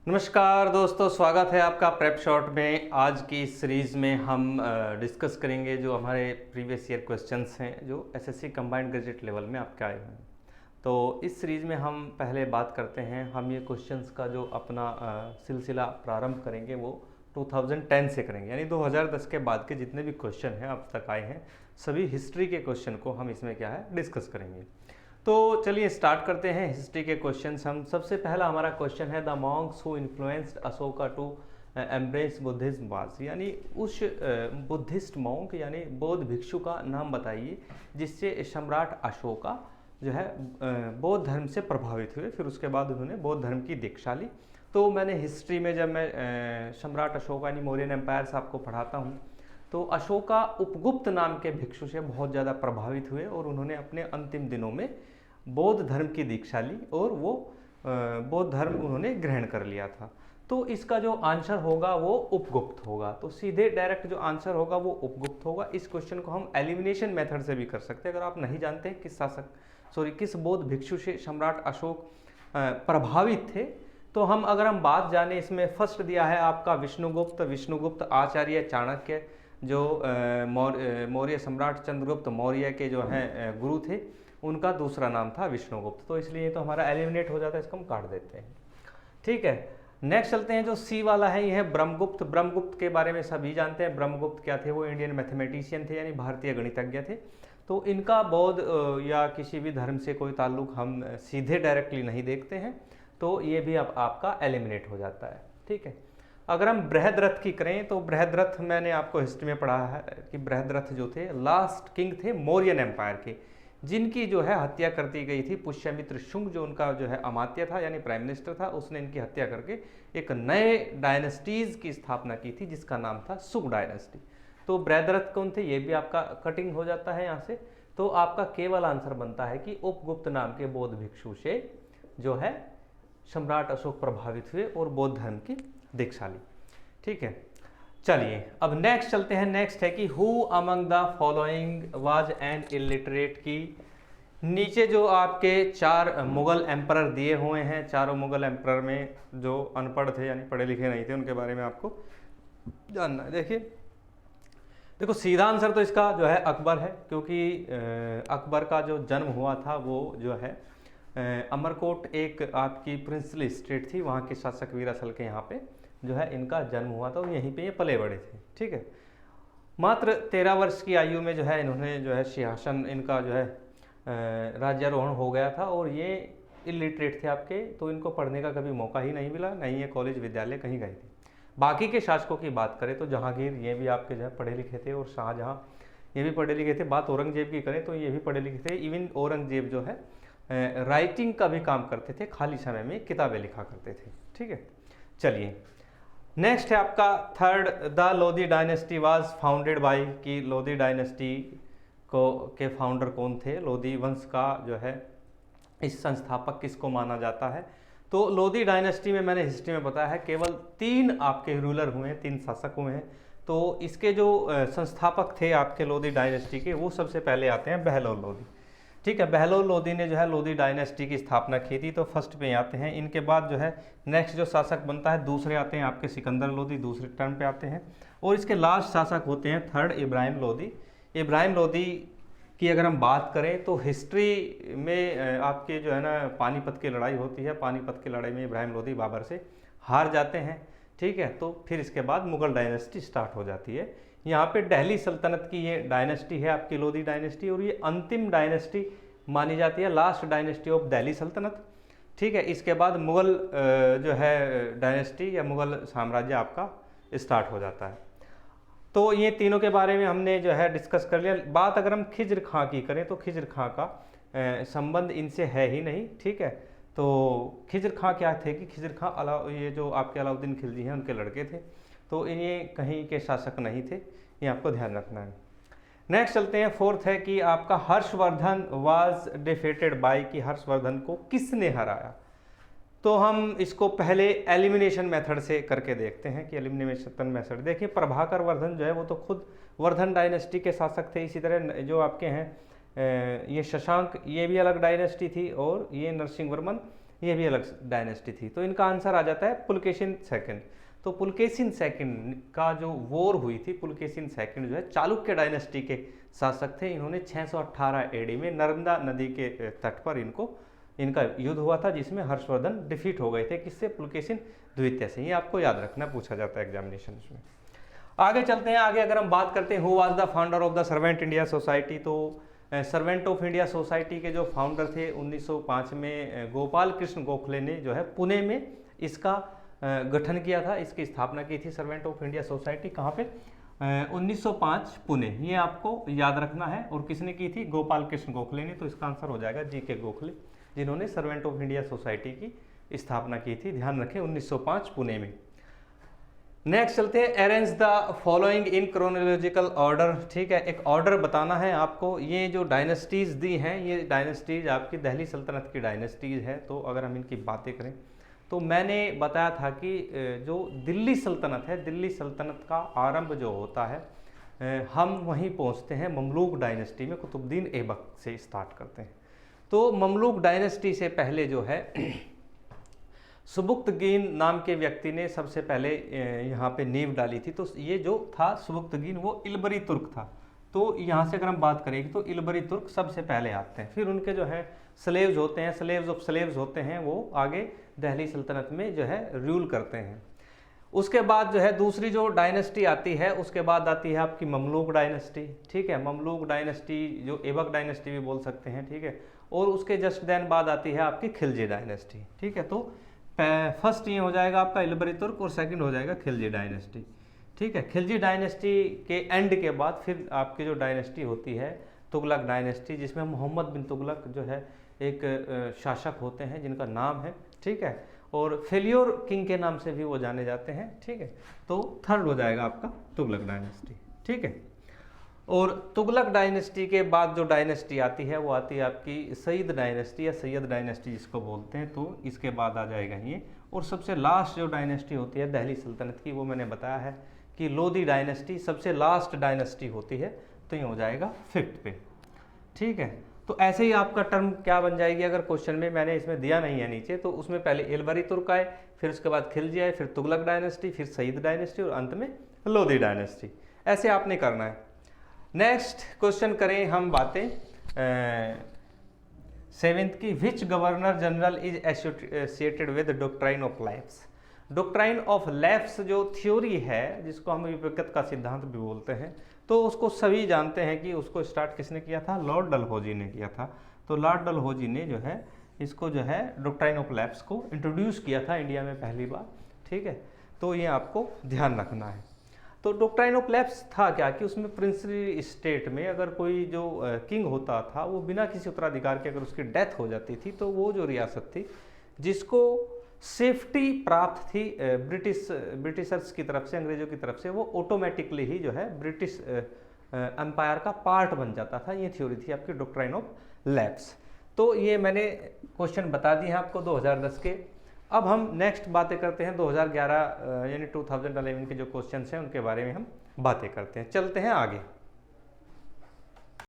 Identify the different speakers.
Speaker 1: नमस्कार दोस्तों, स्वागत है आपका प्रेप शॉट में। आज की इस सीरीज़ में हम डिस्कस करेंगे जो हमारे प्रीवियस ईयर क्वेश्चंस हैं जो एसएससी कंबाइंड ग्रेजुएट लेवल में आपके आए हुए हैं। तो इस सीरीज़ में हम पहले बात करते हैं, हम ये क्वेश्चंस का जो अपना सिलसिला प्रारंभ करेंगे वो 2010 से करेंगे, यानी 2010 के बाद के जितने भी क्वेश्चन हैं अब तक आए हैं सभी हिस्ट्री के क्वेश्चन को हम इसमें क्या है डिस्कस करेंगे। तो चलिए स्टार्ट करते हैं हिस्ट्री के क्वेश्चंस। हम सबसे पहला हमारा क्वेश्चन है the monks who influenced Ashoka to embrace Buddhism was, यानी उस बुद्धिस्ट मॉन्क यानी बौद्ध भिक्षु का नाम बताइए जिससे सम्राट अशोका जो है बौद्ध धर्म से प्रभावित हुए, फिर उसके बाद उन्होंने बौद्ध धर्म की दीक्षा ली। तो मैंने हिस्ट्री में जब मैं सम्राट अशोका यानी मौर्यन एम्पायर से आपको पढ़ाता हूँ तो अशोका उपगुप्त नाम के भिक्षु से बहुत ज़्यादा प्रभावित हुए और उन्होंने अपने अंतिम दिनों में बौद्ध धर्म की दीक्षा ली और वो बौद्ध धर्म उन्होंने ग्रहण कर लिया था। तो इसका जो आंसर होगा वो उपगुप्त होगा। तो सीधे डायरेक्ट जो आंसर होगा वो उपगुप्त होगा। इस क्वेश्चन को हम एलिमिनेशन मेथड से भी कर सकते हैं। अगर आप नहीं जानते हैं किस बौद्ध भिक्षु से सम्राट अशोक प्रभावित थे, तो अगर हम बात जाने, इसमें फर्स्ट दिया है आपका विष्णुगुप्त आचार्य चाणक्य जो मौर्य सम्राट चंद्रगुप्त मौर्य के जो हैं गुरु थे, उनका दूसरा नाम था विष्णुगुप्त। तो इसलिए तो हमारा एलिमिनेट हो जाता है, इसको हम काट देते हैं। ठीक है, नेक्स्ट चलते हैं। जो सी वाला है ये है ब्रह्मगुप्त के बारे में सभी जानते हैं। ब्रह्मगुप्त क्या थे? वो इंडियन मैथमेटिशियन थे, यानी भारतीय गणितज्ञ थे। तो इनका बौद्ध या किसी भी धर्म से कोई ताल्लुक हम सीधे डायरेक्टली नहीं देखते हैं, तो ये भी अब आपका एलिमिनेट हो जाता है। ठीक है, अगर हम बृहद्रथ की करें तो बृहद्रथ मैंने आपको हिस्ट्री में पढ़ा है कि बृहद्रथ जो थे लास्ट किंग थे मौर्यन एम्पायर के, जिनकी जो है हत्या कर दी गई थी पुष्यमित्र शुंग, जो उनका जो है अमात्य था यानी प्राइम मिनिस्टर था। उसने इनकी हत्या करके एक नए डायनेस्टीज की स्थापना की थी जिसका नाम था सुंग डायनेस्टी। तो बृहद्रथ कौन थे? ये भी आपका कटिंग हो जाता है यहाँ से। तो आपका केवल आंसर बनता है कि उपगुप्त नाम के बौद्ध भिक्षु से जो है सम्राट अशोक प्रभावित हुए और बौद्ध धर्म की दीक्षा ली। ठीक है, चलिए अब नेक्स्ट चलते हैं। नेक्स्ट है कि who among the following was an illiterate की। नीचे जो आपके चार मुगल एम्परर दिए हुए हैं, चारों मुगल एम्परर में जो अनपढ़ थे यानी पढ़े लिखे नहीं थे, उनके बारे में आपको जानना है। देखो सीधा आंसर तो इसका जो है अकबर है, क्योंकि अकबर का जो जन्म हुआ था वो जो है अमरकोट एक आपकी प्रिंसली स्टेट थी, वहाँ के शासक वीरासल के यहाँ पे जो है इनका जन्म हुआ था और यहीं पे ये पले बड़े थे। ठीक है, मात्र 13 वर्ष की आयु में जो है इन्होंने जो है सिंहासन इनका जो है राज्यारोहण हो गया था और ये इलिटरेट थे आपके, तो इनको पढ़ने का कभी मौका ही नहीं मिला, नहीं ये कॉलेज विद्यालय कहीं गए थे। बाकी के शासकों की बात करें तो जहांगीर ये भी आपके जो है पढ़े लिखे थे और शाहजहां ये भी पढ़े लिखे थे। बात औरंगजेब की करें तो ये भी पढ़े लिखे थे। इवन औरंगजेब जो है राइटिंग का भी काम करते थे, खाली समय में किताबें लिखा करते थे। ठीक है, चलिए नेक्स्ट है आपका third, the Lodhi dynasty was founded by, कि लोधी डायनेस्टी के फाउंडर कौन थे? लोधी वंश का जो है इस संस्थापक किसको माना जाता है? तो लोधी डायनेस्टी में मैंने हिस्ट्री में बताया है केवल 3 आपके रूलर हुए हैं, 3 शासक हुए हैं। तो इसके जो संस्थापक थे आपके लोधी डायनेस्टी के, वो सबसे पहले आते हैं बहलोल लोधी। ठीक है, बहलोल लोधी ने जो है लोधी डायनेस्टी की स्थापना की थी, तो फर्स्ट पे आते हैं। इनके बाद जो है नेक्स्ट जो शासक बनता है दूसरे आते हैं आपके सिकंदर लोधी, दूसरे टर्म पे आते हैं। और इसके लास्ट शासक होते हैं थर्ड इब्राहिम लोधी। इब्राहिम लोधी की अगर हम बात करें तो हिस्ट्री में आपके जो है ना पानीपत की लड़ाई होती है, पानीपत की लड़ाई में इब्राहिम लोधी बाबर से हार जाते हैं। ठीक है, तो फिर इसके बाद मुगल डायनेस्टी स्टार्ट हो जाती है। यहाँ पे दिल्ली सल्तनत की ये डायनेस्टी है आपकी लोधी डायनेस्टी, और ये अंतिम डायनेस्टी मानी जाती है, लास्ट डायनेस्टी ऑफ दिल्ली सल्तनत। ठीक है, इसके बाद मुगल जो है डायनेस्टी या मुगल साम्राज्य आपका स्टार्ट हो जाता है। तो ये तीनों के बारे में हमने जो है डिस्कस कर लिया। बात अगर हम खिज्र खां की करें तो खिज्र खां का संबंध इनसे है ही नहीं। ठीक है, तो खिज्र खां क्या थे कि खिज्र खां ये जो आपके अलाउद्दीन खिलजी हैं उनके लड़के थे, तो ये कहीं के शासक नहीं थे, ये आपको ध्यान रखना है। नेक्स्ट चलते हैं, फोर्थ है कि आपका हर्षवर्धन वाज डिफीटेड बाय, कि हर्षवर्धन को किसने हराया? तो हम इसको पहले एलिमिनेशन मेथड से करके देखते हैं कि एलिमिनेशन मेथड देखिए, प्रभाकर वर्धन जो है वो तो खुद वर्धन डायनेस्टी के शासक थे। इसी तरह जो आपके हैं ये शशांक, ये भी अलग डायनेस्टी थी, और ये नरसिंह वर्मन ये भी अलग डायनेस्टी थी। तो इनका आंसर आ जाता है पुलकेशिन सेकंड। तो पुलकेशिन सेकंड का जो वॉर हुई थी, पुलकेशिन सेकंड जो है चालुक्य डायनेस्टी के शासक थे। इन्होंने 618 एडी में नर्मदा नदी के तट पर इनका युद्ध हुआ था, जिसमें हर्षवर्धन डिफीट हो गए थे। किससे? पुलकेशिन द्वितीय से। ये आपको याद रखना, पूछा जाता है एग्जामिनेशन में। आगे चलते हैं। आगे अगर हम बात करते हैं who was the founder of the servant India society, तो सर्वेंट ऑफ इंडिया सोसाइटी के जो फाउंडर थे 1905 में गोपाल कृष्ण गोखले ने जो है पुणे में इसका गठन किया था, इसकी स्थापना की थी। सर्वेंट ऑफ इंडिया सोसाइटी कहाँ पे? 1905 पुणे। ये आपको याद रखना है। और किसने की थी? गोपाल कृष्ण गोखले ने। तो इसका आंसर हो जाएगा जी के गोखले, जिन्होंने सर्वेंट ऑफ इंडिया सोसाइटी की स्थापना की थी। ध्यान रखें 1905 पुणे में। नेक्स्ट चलते हैं। Arrange the following in chronological order. ठीक है, एक ऑर्डर बताना है आपको। ये जो डायनेस्टीज दी हैं, ये डायनेस्टीज आपकी दिल्ली सल्तनत की डायनेस्टीज है। तो अगर हम इनकी बातें करें तो मैंने बताया था कि जो दिल्ली सल्तनत है, दिल्ली सल्तनत का आरंभ जो होता है हम वहीं पहुंचते हैं ममलूक डायनेस्टी में, कुतुबुद्दीन ऐबक से स्टार्ट करते हैं। तो ममलूक डायनेस्टी से पहले जो है सुबुक्तगीन नाम के व्यक्ति ने सबसे पहले यहाँ पे नींव डाली थी। तो ये जो था सुबुक्तगीन, वो इल्बरी तुर्क था। तो यहाँ से अगर हम बात करेंगे तो इल्बरी तुर्क सबसे पहले आते हैं। फिर उनके जो है स्लेव्स होते हैं, स्लेव्स ऑफ स्लेव्स होते हैं, वो आगे दिल्ली सल्तनत में जो है रूल करते हैं। उसके बाद जो है दूसरी जो डायनेस्टी आती है, उसके बाद आती है आपकी ममलूक डायनेस्टी। ठीक है, ममलूक डायनेस्टी जो ऐबक डायनेस्टी भी बोल सकते हैं। ठीक है, और उसके जस्ट देन बाद आती है आपकी खिलजी डायनेस्टी। ठीक है, तो फर्स्ट ये हो जाएगा आपका इल्बरी तुर्क और सेकंड हो जाएगा खिलजी डायनेस्टी। ठीक है, खिलजी डायनेस्टी के एंड के बाद फिर आपकी जो डायनेस्टी होती है तुगलक डायनेस्टी, जिसमें मोहम्मद बिन तुगलक जो है एक शासक होते हैं जिनका नाम है। ठीक है, और फेल्योर किंग के नाम से भी वो जाने जाते हैं। ठीक है, तो थर्ड हो जाएगा आपका तुगलक डायनेस्टी। ठीक है, और तुगलक डायनेस्टी के बाद जो डायनेस्टी आती है वो आती है आपकी सईद डायनेस्टी या सैयद डायनेस्टी जिसको बोलते हैं। तो इसके बाद आ जाएगा ये। और सबसे लास्ट जो डायनेस्टी होती है दिल्ली सल्तनत की, वो मैंने बताया है कि लोधी डायनेस्टी सबसे लास्ट डायनेस्टी होती है। तो ये हो जाएगा फिफ्थ पे। ठीक है, तो ऐसे ही आपका टर्म क्या बन जाएगी, अगर क्वेश्चन में मैंने इसमें दिया नहीं है नीचे, तो उसमें पहले इल्बरी तुर्क आए, फिर उसके बाद खिलजी आए, फिर तुगलक डायनेस्टी, फिर सईद डायनेस्टी और अंत में लोधी डायनेस्टी। ऐसे आपने करना है। नेक्स्ट क्वेश्चन करें हम बातें सेवेंथ की। Which governor general is associated with doctrine of lapse. Doctrine of lapse जो थ्योरी है, जिसको हम विवेकत का सिद्धांत भी बोलते हैं, तो उसको सभी जानते हैं कि उसको स्टार्ट किसने किया था? लॉर्ड डलहौजी ने किया था। तो लॉर्ड डलहौजी ने जो है इसको जो है डॉक्ट्राइन ऑफ लैप्स को इंट्रोड्यूस किया था इंडिया में पहली बार। ठीक है, तो ये आपको ध्यान रखना है। तो डॉक्ट्राइन ऑफ लैप्स था क्या कि उसमें प्रिंसली स्टेट में अगर कोई जो किंग होता था, वो बिना किसी उत्तराधिकार के अगर उसकी डेथ हो जाती थी, तो वो जो रियासत थी जिसको सेफ्टी प्राप्त थी ब्रिटिशर्स की तरफ से, अंग्रेजों की तरफ से, वो ऑटोमेटिकली ही जो है ब्रिटिश एम्पायर का पार्ट बन जाता था। ये थ्योरी थी आपकी डॉक्ट्राइन ऑफ लैप्स। तो ये मैंने क्वेश्चन बता दिए हैं आपको 2010 के। अब हम नेक्स्ट बातें करते हैं 2011 यानी 2011 के जो क्वेश्चन हैं उनके बारे में हम बातें करते हैं। चलते हैं आगे।